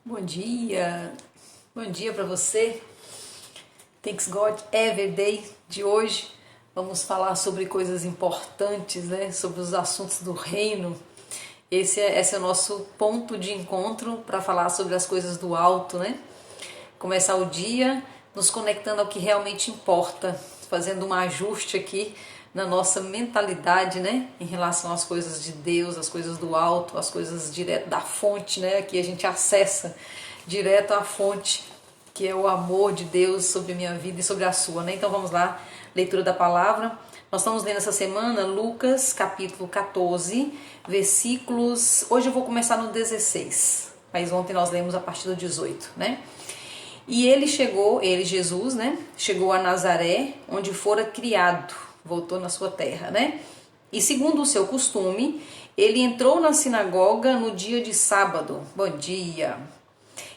Bom dia para você. Thanks God Every Day de hoje. Vamos falar sobre coisas importantes, né? Sobre os assuntos do reino. Esse é o nosso ponto de encontro para falar sobre as coisas do alto, né? Começar o dia nos conectando ao que realmente importa, fazendo um ajuste aqui na nossa mentalidade, né, em relação às coisas de Deus, às coisas do alto, às coisas direto da fonte, né? Aqui a gente acessa direto à fonte, que é o amor de Deus sobre a minha vida e sobre a sua, né? Então vamos lá, leitura da palavra. Nós estamos lendo essa semana Lucas capítulo 14, versículos. Hoje eu vou começar no 16, mas ontem nós lemos a partir do 18, né? E Jesus, né, chegou a Nazaré, onde fora criado, voltou na sua terra, né? E segundo o seu costume, ele entrou na sinagoga no dia de sábado, bom dia,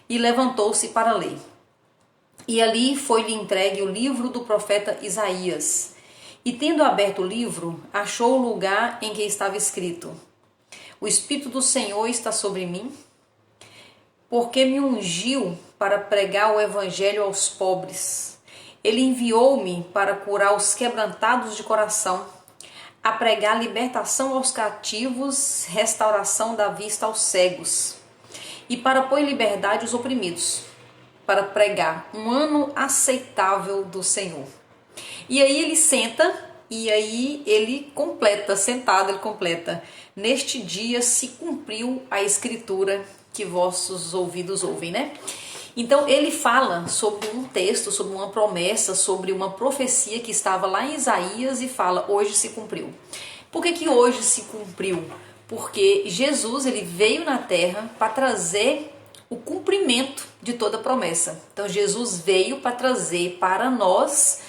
e levantou-se para ler. E ali foi-lhe entregue o livro do profeta Isaías. E tendo aberto o livro, achou o lugar em que estava escrito: O Espírito do Senhor está sobre mim, porque me ungiu para pregar o evangelho aos pobres. Ele enviou-me para curar os quebrantados de coração, a pregar libertação aos cativos, restauração da vista aos cegos, e para pôr em liberdade os oprimidos, para pregar um ano aceitável do Senhor. E aí ele senta, e aí ele completa, sentado ele completa: Neste dia se cumpriu a escritura que vossos ouvidos ouvem, né? Então ele fala sobre um texto, sobre uma promessa, sobre uma profecia que estava lá em Isaías e fala: hoje se cumpriu. Por que hoje se cumpriu? Porque Jesus, ele veio na terra para trazer o cumprimento de toda promessa. Então Jesus veio para trazer para nós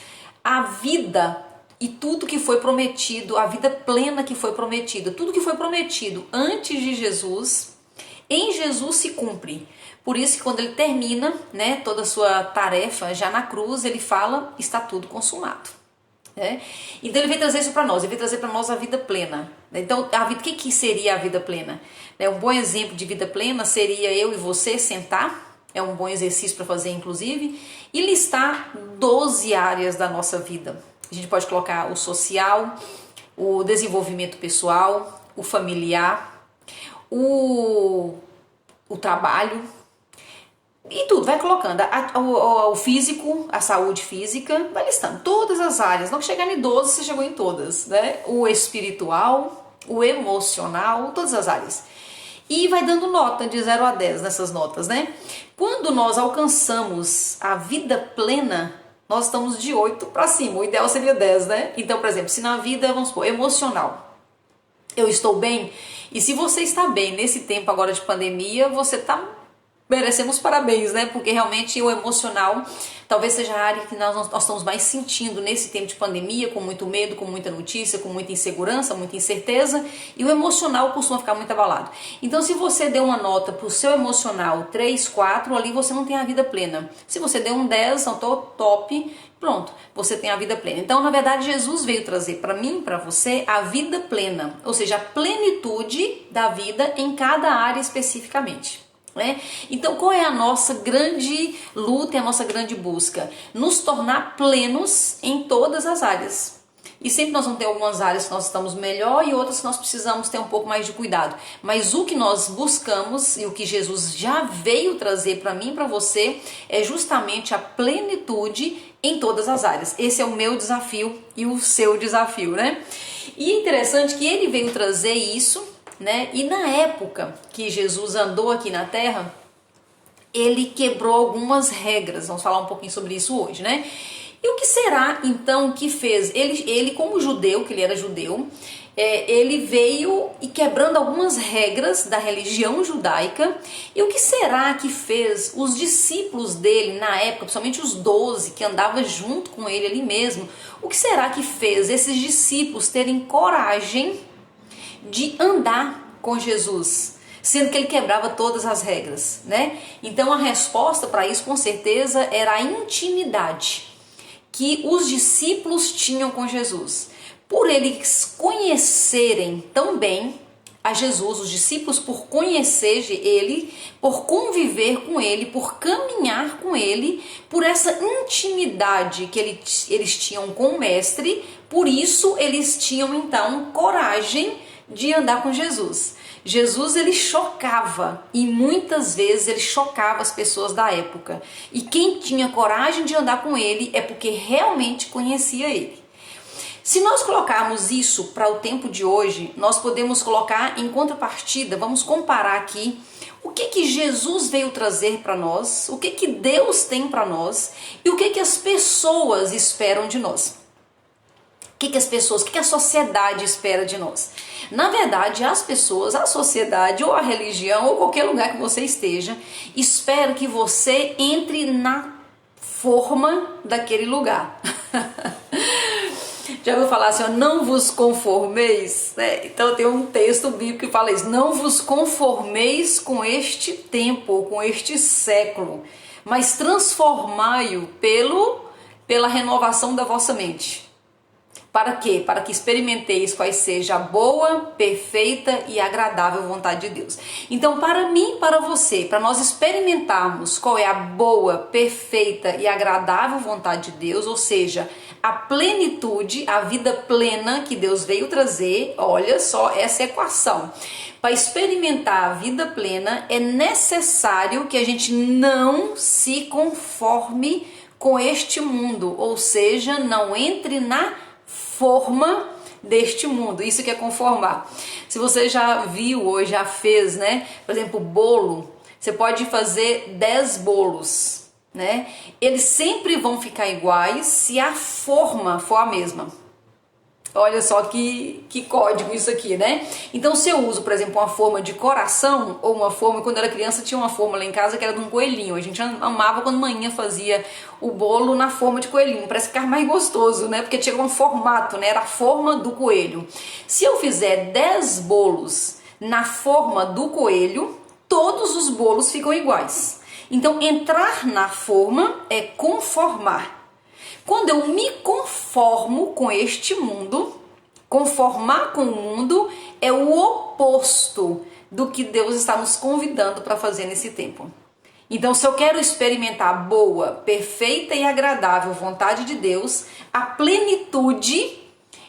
a vida e tudo que foi prometido, a vida plena que foi prometida. Tudo que foi prometido antes de Jesus, em Jesus se cumpre. Por isso que quando ele termina, né, toda a sua tarefa, já na cruz, ele fala: está tudo consumado. Né? Então ele veio trazer isso para nós, ele veio trazer para nós a vida plena. Então, o que seria a vida plena? Um bom exemplo de vida plena seria eu e você sentar, é um bom exercício para fazer inclusive, e listar 12 áreas da nossa vida. A gente pode colocar o social, o desenvolvimento pessoal, o familiar, o trabalho, e tudo, vai colocando, o físico, a saúde física, vai listando todas as áreas, não que chegar em 12, você chegou em todas, né? O espiritual, o emocional, todas as áreas. E vai dando nota de 0 a 10 nessas notas, né? Quando nós alcançamos a vida plena, nós estamos de 8 para cima, o ideal seria 10, né? Então, por exemplo, se na vida, vamos supor, emocional, eu estou bem, e se você está bem nesse tempo agora de pandemia, você está... merecemos parabéns, né? Porque realmente o emocional talvez seja a área que nós estamos mais sentindo nesse tempo de pandemia, com muito medo, com muita notícia, com muita insegurança, muita incerteza, e o emocional costuma ficar muito abalado. Então, se você deu uma nota para o seu emocional 3, 4, ali você não tem a vida plena. Se você deu um 10, então top, pronto, você tem a vida plena. Então, na verdade, Jesus veio trazer para mim, para você, a vida plena, ou seja, a plenitude da vida em cada área especificamente. Né? Então, qual é a nossa grande luta e a nossa grande busca? Nos tornar plenos em todas as áreas. E sempre nós vamos ter algumas áreas que nós estamos melhor e outras que nós precisamos ter um pouco mais de cuidado. Mas o que nós buscamos e o que Jesus já veio trazer para mim e para você é justamente a plenitude em todas as áreas. Esse é o meu desafio e o seu desafio, né? E é interessante que ele veio trazer isso, né? E na época que Jesus andou aqui na terra, ele quebrou algumas regras. Vamos falar um pouquinho sobre isso hoje, né? E o que será então que fez? Ele como judeu, que ele era judeu, ele veio e quebrando algumas regras da religião judaica. E o que será que fez os discípulos dele na época, principalmente os 12 que andavam junto com ele ali mesmo, o que será que fez esses discípulos terem coragem de andar com Jesus, sendo que ele quebrava todas as regras, né? Então a resposta para isso com certeza era a intimidade que os discípulos tinham com Jesus. Por eles conhecerem tão bem a Jesus, os discípulos, por conhecer ele, por conviver com ele, por caminhar com ele, por essa intimidade que eles tinham com o mestre, por isso eles tinham então coragem de andar com Jesus. Jesus, ele chocava, e muitas vezes ele chocava as pessoas da época. E quem tinha coragem de andar com ele é porque realmente conhecia ele. Se nós colocarmos isso para o tempo de hoje, nós podemos colocar em contrapartida, vamos comparar aqui o que Jesus veio trazer para nós, o que Deus tem para nós e o que as pessoas esperam de nós. O que as pessoas, o que a sociedade espera de nós? Na verdade, as pessoas, a sociedade ou a religião ou qualquer lugar que você esteja, espera que você entre na forma daquele lugar. Já ouviu falar assim, ó, não vos conformeis? Então tem um texto bíblico que fala isso, não vos conformeis com este tempo, ou com este século, mas transformai-o pela renovação da vossa mente. Para quê? Para que experimenteis qual seja a boa, perfeita e agradável vontade de Deus. Então, para mim e para você, para nós experimentarmos qual é a boa, perfeita e agradável vontade de Deus, ou seja, a plenitude, a vida plena que Deus veio trazer, olha só essa equação. Para experimentar a vida plena, é necessário que a gente não se conforme com este mundo, ou seja, não entre na forma deste mundo. Isso que é conformar. Se você já viu ou já fez, né? Por exemplo, bolo, você pode fazer 10 bolos, né? Eles sempre vão ficar iguais se a forma for a mesma. Olha só que código isso aqui, né? Então, se eu uso, por exemplo, uma forma de coração, ou uma forma, quando eu era criança tinha uma forma lá em casa que era de um coelhinho. A gente amava quando manhã fazia o bolo na forma de coelhinho, parece ficar mais gostoso, né? Porque tinha um formato, né? Era a forma do coelho. Se eu fizer 10 bolos na forma do coelho, todos os bolos ficam iguais. Então, entrar na forma é conformar. Quando eu me conformo com este mundo, conformar com o mundo é o oposto do que Deus está nos convidando para fazer nesse tempo. Então, se eu quero experimentar a boa, perfeita e agradável vontade de Deus, a plenitude,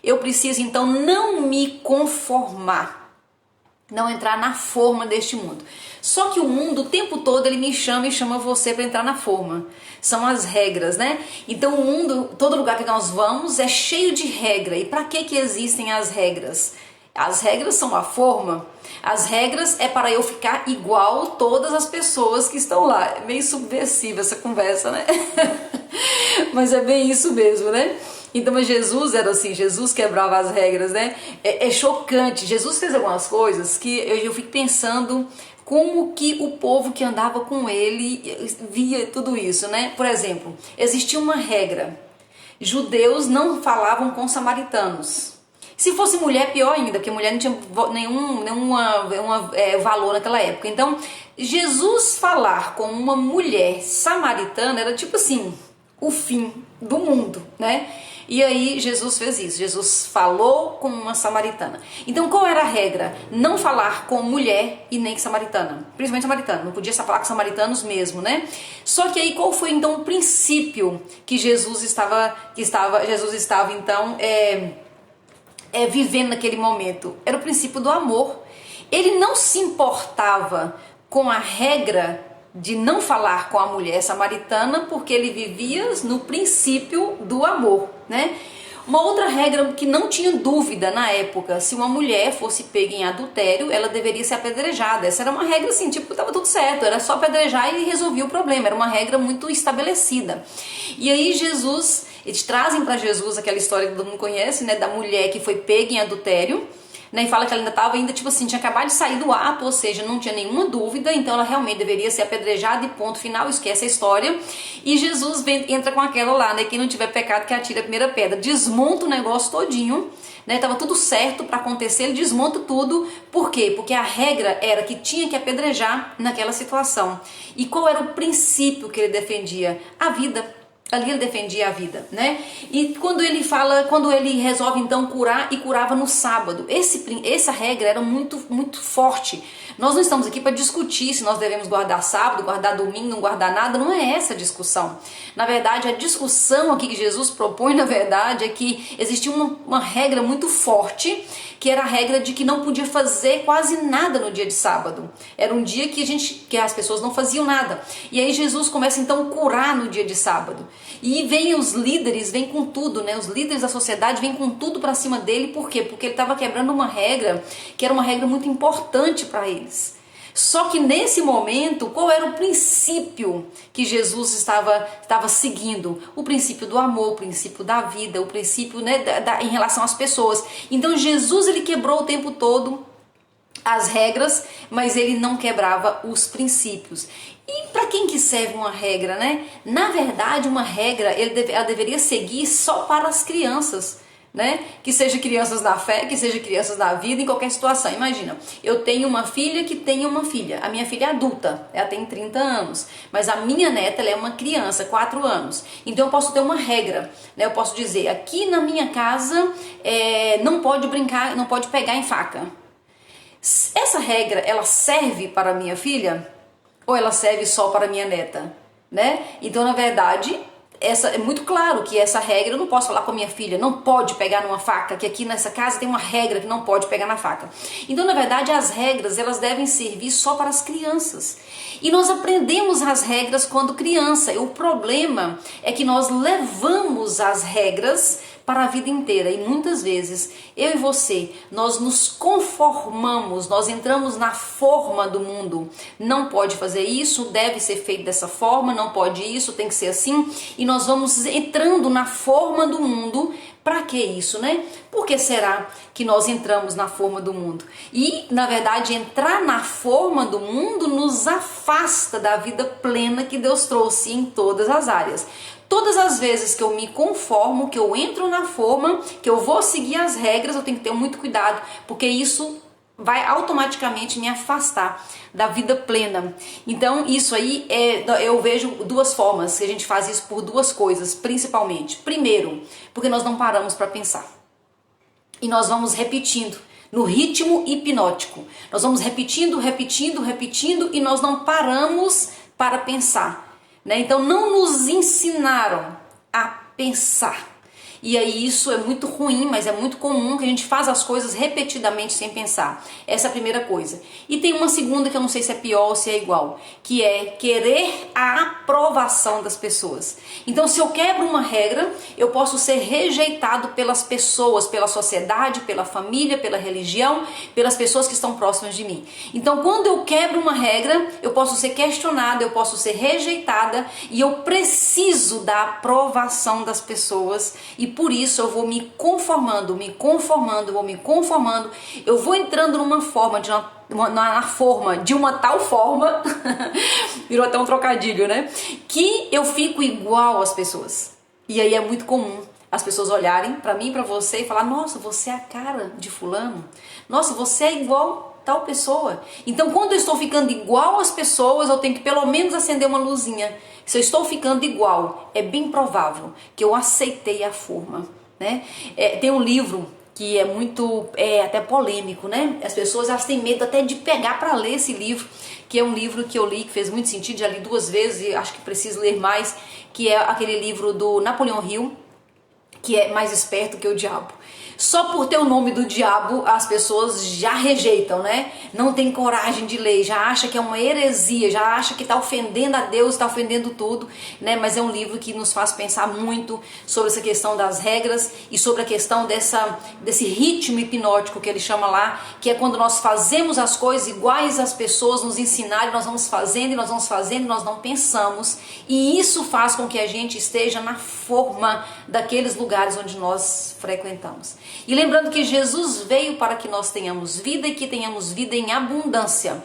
eu preciso então não me conformar, não entrar na forma deste mundo. Só que o mundo, o tempo todo, ele me chama e chama você para entrar na forma. São as regras, né? Então o mundo, todo lugar que nós vamos é cheio de regra. E para que existem as regras? As regras são a forma. As regras é para eu ficar igual a todas as pessoas que estão lá. É meio subversiva essa conversa, né? Mas é bem isso mesmo, né? Então, mas Jesus era assim, Jesus quebrava as regras, né? É chocante. Jesus fez algumas coisas que eu fico pensando como que o povo que andava com ele via tudo isso, né? Por exemplo, existia uma regra. Judeus não falavam com samaritanos. Se fosse mulher, pior ainda, porque mulher não tinha nenhum valor naquela época. Então, Jesus falar com uma mulher samaritana era tipo assim, o fim do mundo, né? E aí Jesus fez isso, Jesus falou com uma samaritana. Então qual era a regra? Não falar com mulher e nem samaritana, principalmente samaritana, não podia falar com samaritanos mesmo, né? Só que aí qual foi então o princípio que Jesus estava então vivendo naquele momento? Era o princípio do amor. Ele não se importava com a regra de não falar com a mulher samaritana, porque ele vivia no princípio do amor, né? Uma outra regra que não tinha dúvida na época, se uma mulher fosse pega em adultério, ela deveria ser apedrejada. Essa era uma regra assim, tipo, tava tudo certo, era só apedrejar e resolvia o problema, era uma regra muito estabelecida. E aí eles trazem para Jesus aquela história que todo mundo conhece, né, da mulher que foi pega em adultério, né, e fala que ela tipo assim, tinha acabado de sair do ato, ou seja, não tinha nenhuma dúvida, então ela realmente deveria ser apedrejada e ponto final, esquece a história. E Jesus entra com aquela lá, né, quem não tiver pecado que atire a primeira pedra, desmonta o negócio todinho, né, tava tudo certo para acontecer, ele desmonta tudo. Por quê? Porque a regra era que tinha que apedrejar naquela situação. E qual era o princípio que ele defendia? A vida. Ali ele defendia a vida, né? E quando ele resolve então curar, e curava no sábado. Essa regra era muito, muito forte. Nós não estamos aqui para discutir se nós devemos guardar sábado, guardar domingo, não guardar nada. Não é essa a discussão. Na verdade, a discussão aqui que Jesus propõe, na verdade, é que existia uma regra muito forte, que era a regra de que não podia fazer quase nada no dia de sábado. Era um dia que as pessoas não faziam nada. E aí Jesus começa então a curar no dia de sábado. E vem os líderes, vem com tudo, né? Os líderes da sociedade vêm com tudo para cima dele. Por quê? Porque ele estava quebrando uma regra que era uma regra muito importante para eles. Só que nesse momento, qual era o princípio que Jesus estava seguindo? O princípio do amor, o princípio da vida, o princípio, né, em relação às pessoas. Então Jesus, ele quebrou o tempo todo as regras, mas ele não quebrava os princípios. E para quem que serve uma regra, né? Na verdade, uma regra ela deveria seguir só para as crianças, né? Que seja crianças na fé, que seja crianças na vida, em qualquer situação. Imagina, eu tenho uma filha que tem uma filha. A minha filha é adulta, ela tem 30 anos, mas a minha neta, ela é uma criança, 4 anos. Então eu posso ter uma regra, né? Eu posso dizer, aqui na minha casa não pode brincar, não pode pegar em faca. Essa regra, ela serve para a minha filha? Ou ela serve só para a minha neta, né? Então, na verdade, é muito claro que essa regra, eu não posso falar com a minha filha, não pode pegar numa faca, que aqui nessa casa tem uma regra que não pode pegar na faca. Então, na verdade, as regras, elas devem servir só para as crianças. E nós aprendemos as regras quando criança. E o problema é que nós levamos as regras para a vida inteira. E muitas vezes, eu e você, nós nos conformamos, nós entramos na forma do mundo. Não pode fazer isso, deve ser feito dessa forma, não pode isso, tem que ser assim. E nós vamos entrando na forma do mundo. Para que isso, né? Por que será que nós entramos na forma do mundo? E, na verdade, entrar na forma do mundo nos afasta da vida plena que Deus trouxe em todas as áreas. Todas as vezes que eu me conformo, que eu entro na forma, que eu vou seguir as regras, eu tenho que ter muito cuidado, porque isso vai automaticamente me afastar da vida plena. Então isso aí, eu vejo duas formas, que a gente faz isso por duas coisas, principalmente. Primeiro, porque nós não paramos para pensar. E nós vamos repetindo, no ritmo hipnótico. Nós vamos repetindo, repetindo, repetindo, e nós não paramos para pensar, né? Então não nos ensinaram a pensar. E aí isso é muito ruim, mas é muito comum que a gente faz as coisas repetidamente sem pensar. Essa é a primeira coisa. E tem uma segunda que eu não sei se é pior ou se é igual, que é querer a aprovação das pessoas. Então, se eu quebro uma regra, eu posso ser rejeitado pelas pessoas, pela sociedade, pela família, pela religião, pelas pessoas que estão próximas de mim. Então, quando eu quebro uma regra, eu posso ser questionada, eu posso ser rejeitada, e eu preciso da aprovação das pessoas. E por isso eu vou me conformando, eu vou entrando numa forma, de uma tal forma, virou até um trocadilho, né? Que eu fico igual às pessoas. E aí é muito comum as pessoas olharem para mim, para você e falar, nossa, você é a cara de fulano, nossa, você é igual tal pessoa. Então quando eu estou ficando igual às pessoas, eu tenho que pelo menos acender uma luzinha. Se eu estou ficando igual, é bem provável que eu aceitei a forma, né? Tem um livro que é muito, até polêmico, né? As pessoas, elas têm medo até de pegar para ler esse livro, que é um livro que eu li, que fez muito sentido, já li 2 vezes e acho que preciso ler mais, que é aquele livro do Napoleão Hill, que é Mais Esperto que o Diabo. Só por ter o nome do diabo, as pessoas já rejeitam, né? Não tem coragem de ler, já acha que é uma heresia, já acha que está ofendendo a Deus, está ofendendo tudo, né? Mas é um livro que nos faz pensar muito sobre essa questão das regras e sobre a questão desse ritmo hipnótico que ele chama lá, que é quando nós fazemos as coisas iguais às pessoas nos ensinarem, nós vamos fazendo e nós vamos fazendo e nós não pensamos. E isso faz com que a gente esteja na forma daqueles lugares onde nós frequentamos. E lembrando que Jesus veio para que nós tenhamos vida e que tenhamos vida em abundância.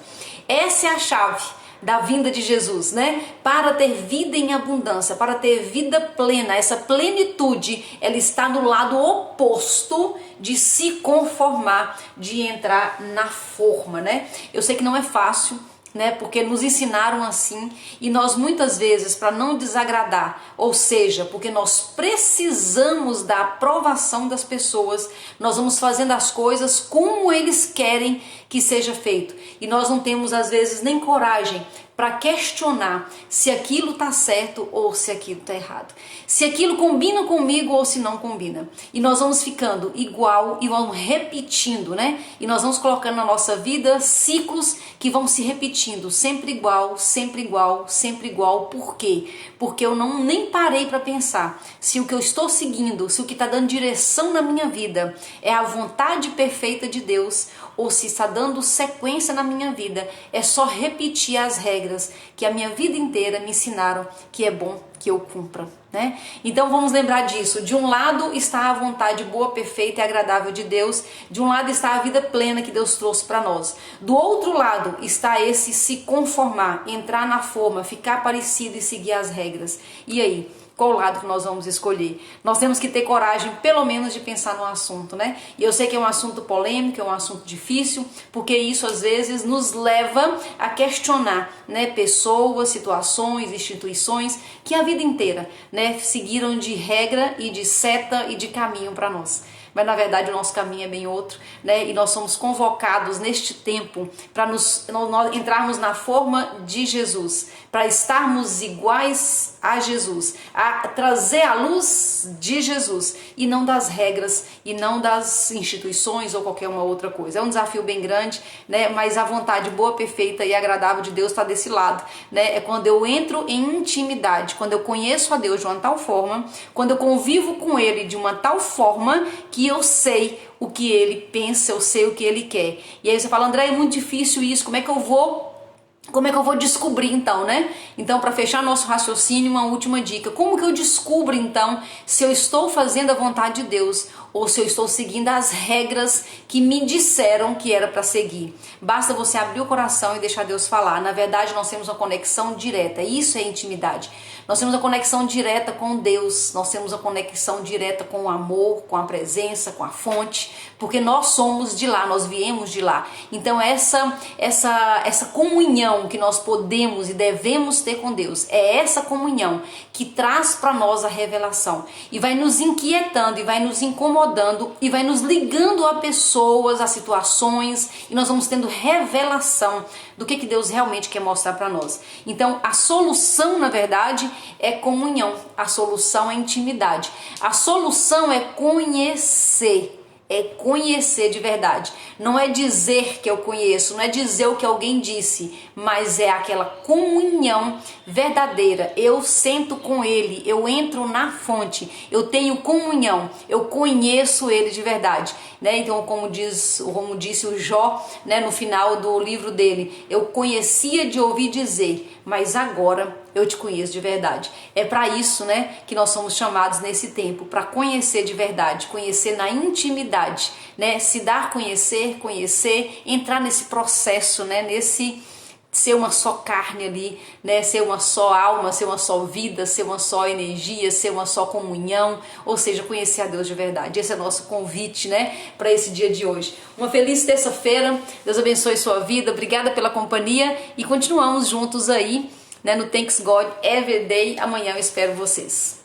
Essa é a chave da vinda de Jesus, né? Para ter vida em abundância, para ter vida plena. Essa plenitude, ela está no lado oposto de se conformar, de entrar na forma, né? Eu sei que não é fácil né? Porque nos ensinaram assim e nós muitas vezes, para não desagradar, ou seja, porque nós precisamos da aprovação das pessoas, nós vamos fazendo as coisas como eles querem que seja feito. E nós não temos às vezes nem coragem para questionar se aquilo está certo ou se aquilo está errado. Se aquilo combina comigo ou se não combina. E nós vamos ficando igual e vamos repetindo, né? E nós vamos colocando na nossa vida ciclos que vão se repetindo, sempre igual, sempre igual, sempre igual. Por quê? Porque eu nem parei para pensar se o que eu estou seguindo, se o que está dando direção na minha vida é a vontade perfeita de Deus, ou se está dando sequência na minha vida, é só repetir as regras que a minha vida inteira me ensinaram que é bom que eu cumpra, né? Então vamos lembrar disso. De um lado está a vontade boa, perfeita e agradável de Deus. De um lado está a vida plena que Deus trouxe para nós. Do outro lado está esse se conformar, entrar na forma, ficar parecido e seguir as regras. E aí? Qual lado que nós vamos escolher? Nós temos que ter coragem, pelo menos, de pensar no assunto, né? E eu sei que é um assunto polêmico, é um assunto difícil, porque isso às vezes nos leva a questionar, né? Pessoas, situações, instituições que a vida inteira, né, seguiram de regra e de seta e de caminho para nós. Mas na verdade o nosso caminho é bem outro, né? E nós somos convocados neste tempo para nós entrarmos na forma de Jesus, para estarmos iguais a Jesus, a trazer a luz de Jesus e não das regras e não das instituições ou qualquer uma outra coisa. É um desafio bem grande, né? Mas a vontade boa, perfeita e agradável de Deus está desse lado, né? É quando eu entro em intimidade, quando eu conheço a Deus de uma tal forma, quando eu convivo com Ele de uma tal forma que eu sei o que Ele pensa, eu sei o que Ele quer. E aí você fala, André, é muito difícil isso, como é que eu vou descobrir então, né? Então, para fechar nosso raciocínio, uma última dica. Como que eu descubro então se eu estou fazendo a vontade de Deus ou se eu estou seguindo as regras que me disseram que era para seguir? Basta você abrir o coração e deixar Deus falar. Na verdade, nós temos uma conexão direta. Isso é intimidade. Nós temos uma conexão direta com Deus. Nós temos uma conexão direta com o amor, com a presença, com a fonte, porque nós somos de lá, nós viemos de lá. Então essa comunhão que nós podemos e devemos ter com Deus, é essa comunhão que traz para nós a revelação e vai nos inquietando e vai nos incomodando e vai nos ligando a pessoas, a situações, e nós vamos tendo revelação do que Deus realmente quer mostrar para nós. Então a solução, na verdade, é comunhão, a solução é intimidade, a solução é conhecer. É conhecer de verdade. Não é dizer que eu conheço, não é dizer o que alguém disse, mas é aquela comunhão verdadeira. Eu sento com Ele, eu entro na fonte, eu tenho comunhão, eu conheço Ele de verdade, né? Então, como disse o Jó, né, no final do livro dele, eu conhecia de ouvir dizer, mas agora eu te conheço de verdade. É para isso, né, que nós somos chamados nesse tempo, para conhecer de verdade, conhecer na intimidade, né, se dar conhecer, entrar nesse processo, né, nesse ser uma só carne ali, né, ser uma só alma, ser uma só vida, ser uma só energia, ser uma só comunhão, ou seja, conhecer a Deus de verdade. Esse é o nosso convite, né, para esse dia de hoje. Uma feliz terça-feira, Deus abençoe sua vida, obrigada pela companhia e continuamos juntos aí, né, no Thanks God Every Day. Amanhã eu espero vocês.